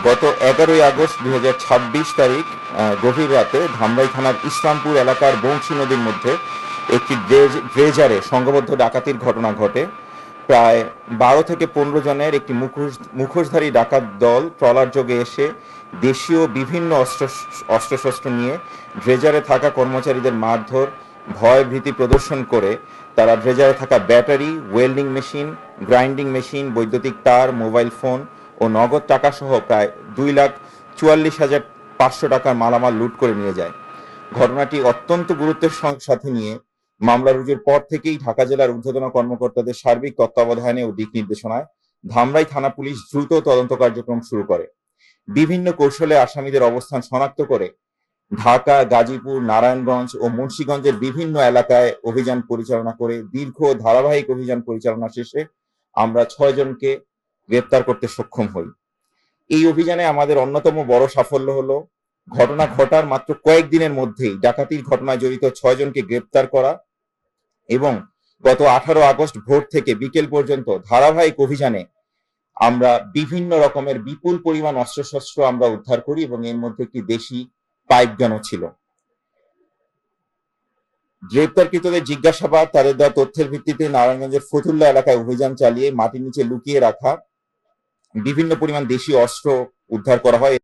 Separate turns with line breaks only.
গত 11ই আগস্ট 2026 তারিখ গভীর রাতে ধামরাই থানার ইসলামপুর এলাকার বংশী নদীর মধ্যে একটি ড্রেজারে সংঘবদ্ধ ডাকাতির ঘটনা ঘটে। প্রায় 12 থেকে 15 জনের একটি মুখোশধারী ডাকাত দল ট্রলার যোগে এসে দেশীয় বিভিন্ন অস্ত্রশস্ত্র নিয়ে ড্রেজারে থাকা কর্মচারীদের মারধর, ভয় ভীতি প্রদর্শন করে তারা ড্রেজারে থাকা battery, welding machine, grinding machine, বৈদ্যুতিক তার, মোবাইল ফোন ও নগদ টাকা সহ প্রায় 2,44,500 টাকার মালামাল লুট করে নিয়ে যায়। ঘটনাটি অত্যন্ত গুরুত্বের সাথে নিয়ে মামলা রুজুর পর থেকেই ঢাকা জেলার ঊর্ধ্বতন কর্মকর্তাদের সার্বিক তত্ত্বাবধানে ও দিক নির্দেশনায় ধামরাই থানা পুলিশ দ্রুত তদন্ত কার্যক্রম শুরু করে। বিভিন্ন কৌশলে আসামিদের অবস্থান শনাক্ত করে ঢাকা, গাজীপুর, নারায়ণগঞ্জ ও মুন্সিগঞ্জের বিভিন্ন এলাকায় অভিযান পরিচালনা করে দীর্ঘ ধারাবাহিক অভিযান পরিচালনা শেষে আমরা 6 জনকে গ্রেপ্তার করতে সক্ষম হই। এই অভিযানে আমাদের অন্যতম বড় সাফল্য হলো ঘটনা ঘটার মাত্র কয়েকদিনের মধ্যেই ডাকাতির ঘটনায় জড়িত 6 জনকে গ্রেপ্তার করা এবং গত 18 আগস্ট ভোর থেকে বিকেল পর্যন্ত ধারাবাহিক অভিযানে আমরা বিভিন্ন রকমের বিপুল পরিমাণ অস্ত্রশস্ত্র আমরা উদ্ধার করি এবং এর মধ্যে একটি দেশি পাইপ গানও ছিল। গ্রেপ্তারকৃতদের জিজ্ঞাসাবাদ, তাদের দেওয়া তথ্যের ভিত্তিতে নারায়ণগঞ্জের ফতুল্লা এলাকায় অভিযান চালিয়ে মাটির নিচে লুকিয়ে রাখা বিভিন্ন পরিমাণ দেশি অস্ত্র উদ্ধার করা হয়।